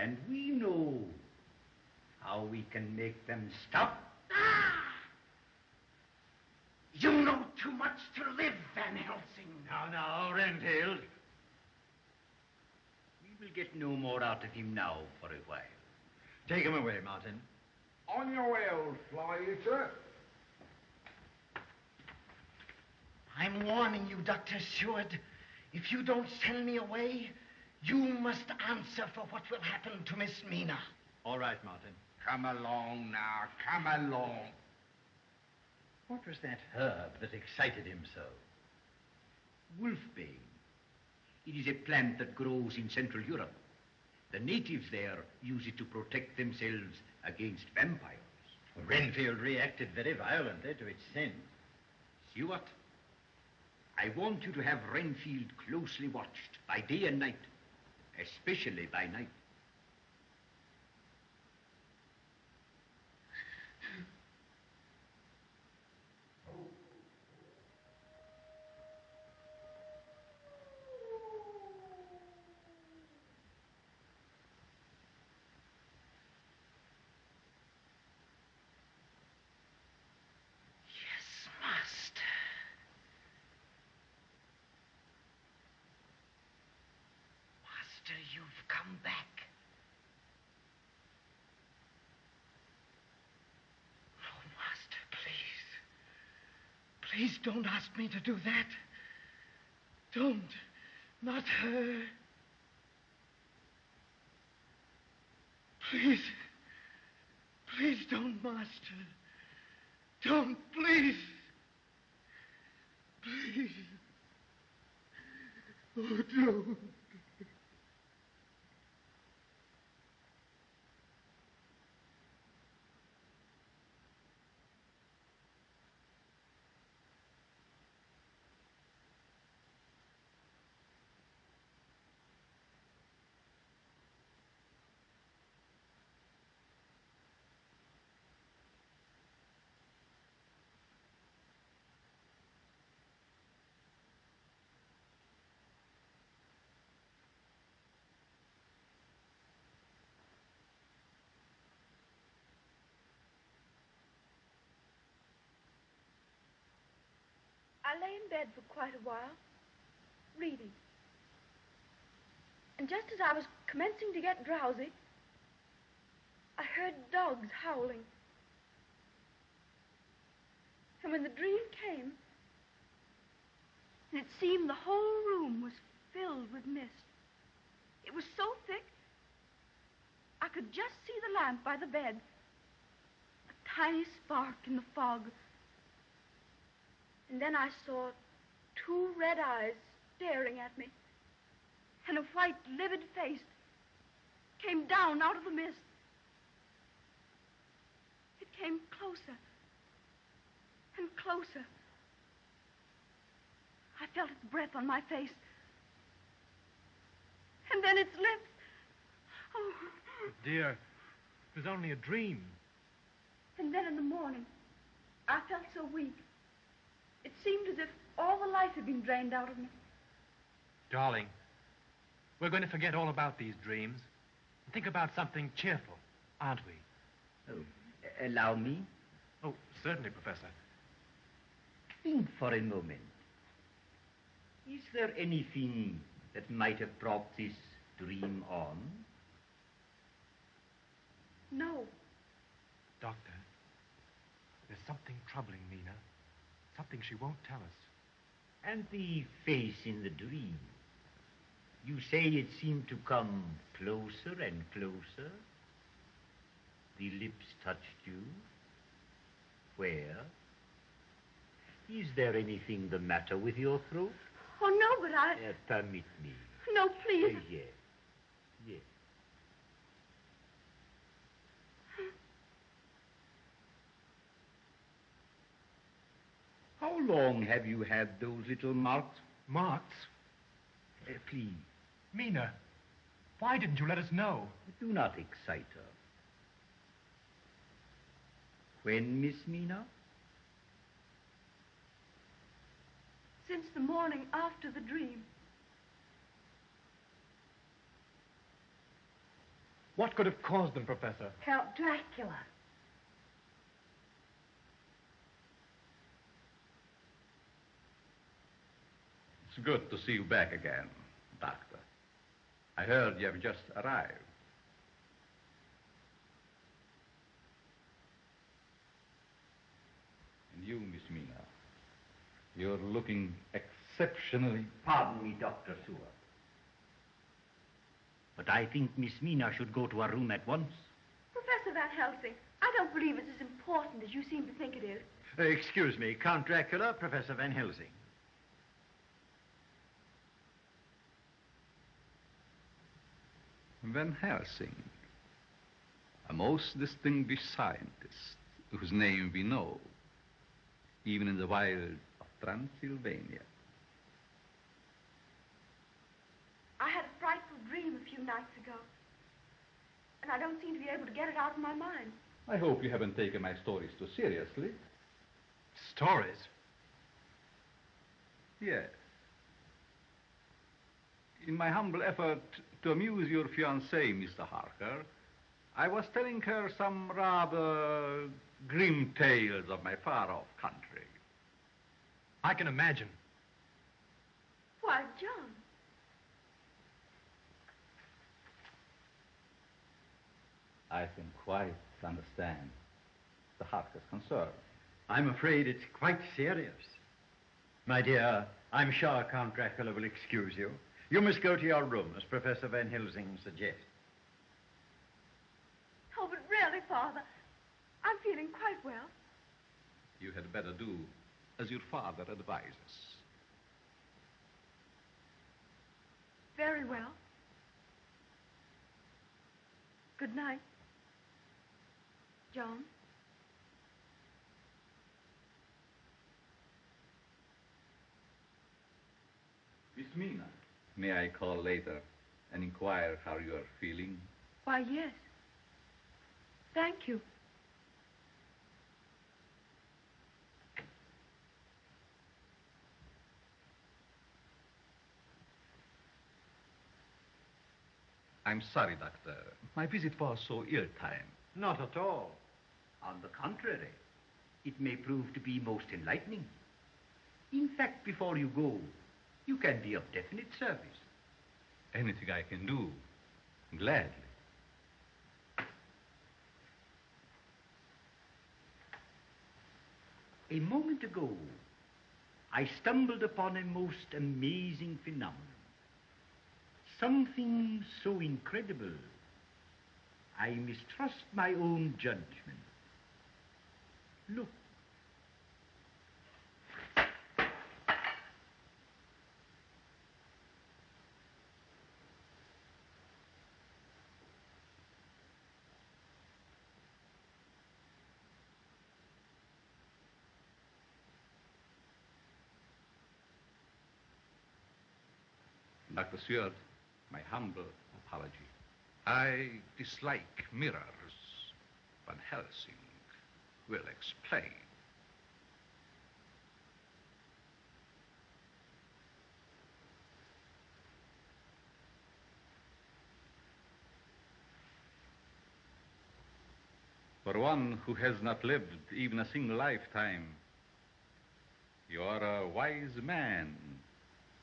And we know how we can make them stop. You know too much to live, Van Helsing. Now, Renfield. We will get no more out of him now for a while. Take him away, Martin. On your way, old fly-eater. I'm warning you, Dr. Seward. If you don't send me away, you must answer for what will happen to Miss Mina. All right, Martin. Come along now, come along. What was that herb that excited him so? Wolfbane. It is a plant that grows in Central Europe. The natives there use it to protect themselves against vampires. Renfield reacted very violently to its scent. Stewart, I want you to have Renfield closely watched by day and night, especially by night. You've come back. Oh, Master, please. Please don't ask me to do that. Don't. Not her. Please. Please don't, Master. Don't, please. Please. Oh, don't. I lay in bed for quite a while, reading. And just as I was commencing to get drowsy, I heard dogs howling. And when the dream came, and it seemed the whole room was filled with mist. It was so thick, I could just see the lamp by the bed, a tiny spark in the fog. And then I saw 2 red eyes staring at me, and a white, livid face came down out of the mist. It came closer and closer. I felt its breath on my face, and then its lips. Oh. But dear, it was only a dream. And then in the morning, I felt so weak. It seemed as if all the life had been drained out of me. Darling, we're going to forget all about these dreams and think about something cheerful, aren't we? Oh, allow me? Oh, certainly, Professor. Think for a moment. Is there anything that might have brought this dream on? No. Doctor, there's something troubling Mina. Something she won't tell us. And the face in the dream. You say it seemed to come closer and closer. The lips touched you. Where? Is there anything the matter with your throat? Oh, no, but I... Permit me. No, please. Yes. Yes. How long have you had those little marks? Marks? Please. Mina, why didn't you let us know? Do not excite her. When, Miss Mina? Since the morning after the dream. What could have caused them, Professor? Count Dracula. It's good to see you back again, Doctor. I heard you have just arrived. And you, Miss Mina, you're looking exceptionally... Pardon me, Dr. Seward. But I think Miss Mina should go to her room at once. Professor Van Helsing, I don't believe it's as important as you seem to think it is. Excuse me, Count Dracula, Professor Van Helsing. Van Helsing, a most distinguished scientist whose name we know, even in the wilds of Transylvania. I had a frightful dream a few nights ago, and I don't seem to be able to get it out of my mind. I hope you haven't taken my stories too seriously. Stories? Yes. In my humble effort to amuse your fiancée, Mr. Harker, I was telling her some rather grim tales of my far-off country. I can imagine. Why, John. I can quite understand the Harker's concern. I'm afraid it's quite serious. My dear, I'm sure Count Dracula will excuse you. You must go to your room, as Professor Van Helsing suggests. Oh, but really, Father, I'm feeling quite well. You had better do as your father advises. Very well. Good night, John. Miss Mina, may I call later and inquire how you are feeling? Why, yes. Thank you. I'm sorry, Doctor. My visit was so ill-timed. Not at all. On the contrary, it may prove to be most enlightening. In fact, before you go, you can be of definite service. Anything I can do, gladly. A moment ago, I stumbled upon a most amazing phenomenon. Something so incredible, I mistrust my own judgment. Look. Dr. Seward, my humble apology. I dislike mirrors. Van Helsing will explain. For one who has not lived even a single lifetime, you are a wise man,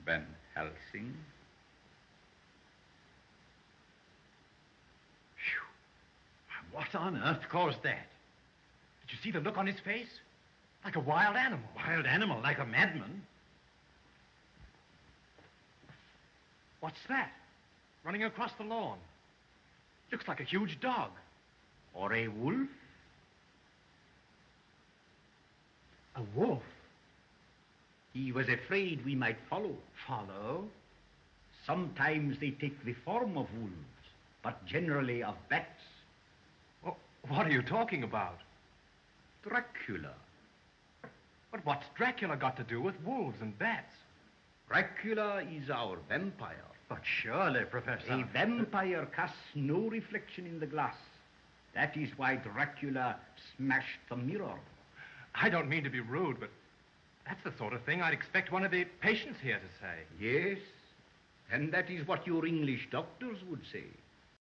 Van Helsing. What on earth caused that? Did you see the look on his face? Like a wild animal. Wild animal, like a madman. What's that? Running across the lawn. Looks like a huge dog. Or a wolf? A wolf? He was afraid we might follow. Follow? Sometimes they take the form of wolves, but generally of bats. What are you talking about? Dracula. But what's Dracula got to do with wolves and bats? Dracula is our vampire. But surely, Professor... A vampire casts no reflection in the glass. That is why Dracula smashed the mirror. I don't mean to be rude, but that's the sort of thing I'd expect one of the patients here to say. Yes, and that is what your English doctors would say.